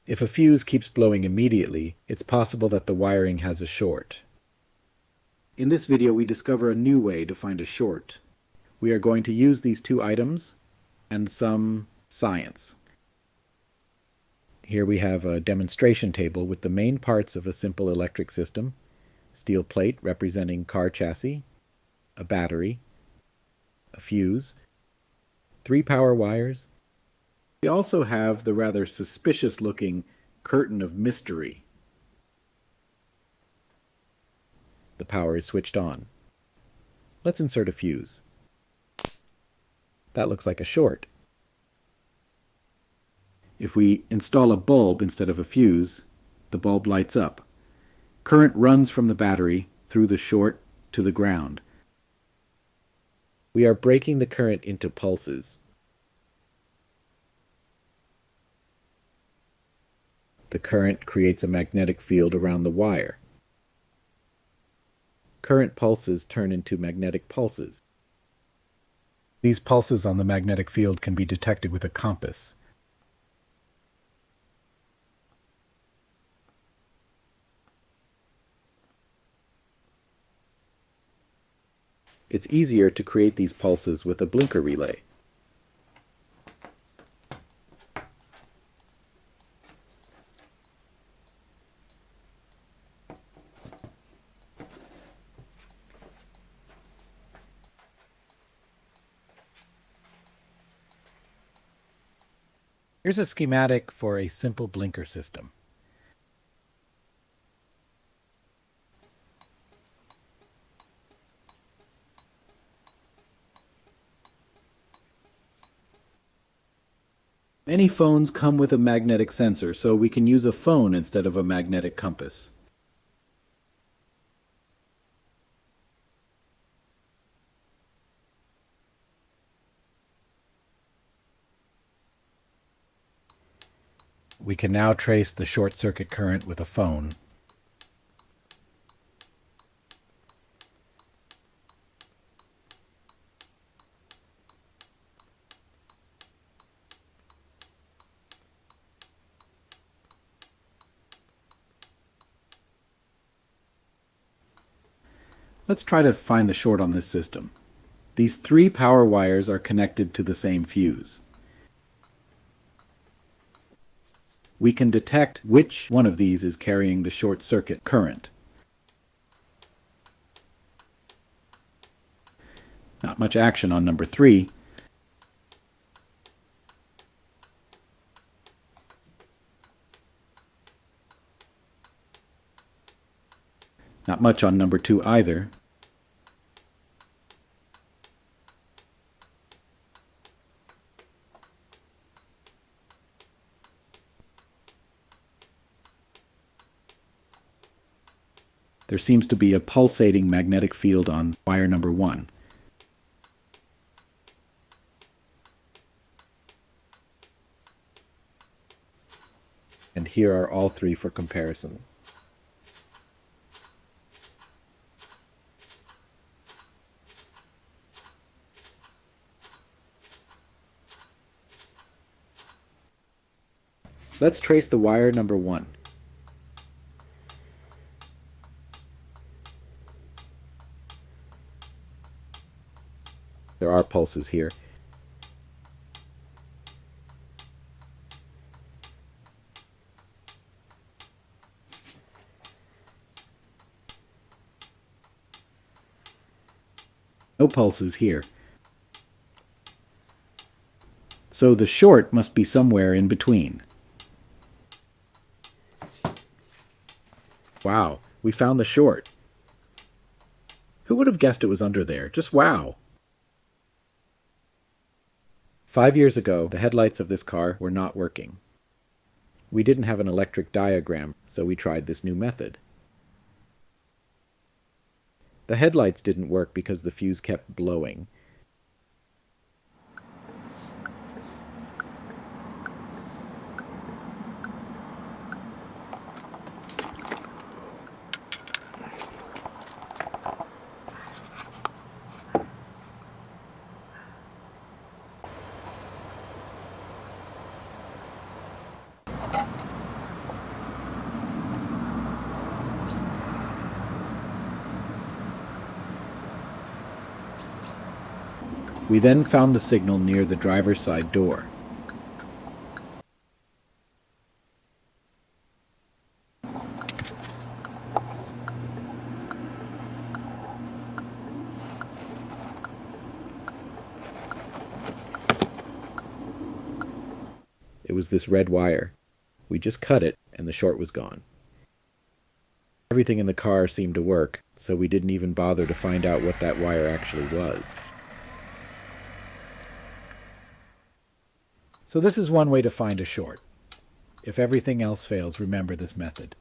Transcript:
If a fuse keeps blowing immediately, it's possible that the wiring has a short. In this video, we discover a new way to find a short. We are going to use these two items and some science. Here we have a demonstration table with the main parts of a simple electric system: steel plate representing car chassis, a battery, a fuse, 3 power wires. We also have the rather suspicious-looking curtain of mystery. The power is switched on. Let's insert a fuse. That looks like a short. If we install a bulb instead of a fuse, the bulb lights up. Current runs from the battery through the short to the ground. We are breaking the current into pulses. The current creates a magnetic field around the wire. Current pulses turn into magnetic pulses. These pulses on the magnetic field can be detected with a compass. It's easier to create these pulses with a blinker relay. Here's a schematic for a simple blinker system. Many phones come with a magnetic sensor, so we can use a phone instead of a magnetic compass. We can now trace the short circuit current with a phone. Let's try to find the short on this system. These 3 power wires are connected to the same fuse. We can detect which one of these is carrying the short circuit current. Not much action on number 3. Not much on number 2 either. There seems to be a pulsating magnetic field on wire number 1. And here are all 3 for comparison. Let's trace the wire number 1. There are pulses here. No pulses here. So the short must be somewhere in between. Wow, we found the short. Who would have guessed it was under there? Just wow! 5 years ago, the headlights of this car were not working. We didn't have an electric diagram, so we tried this new method. The headlights didn't work because the fuse kept blowing. We then found the signal near the driver's side door. It was this red wire. We just cut it, and the short was gone. Everything in the car seemed to work, so we didn't even bother to find out what that wire actually was. So this is one way to find a short. If everything else fails, remember this method.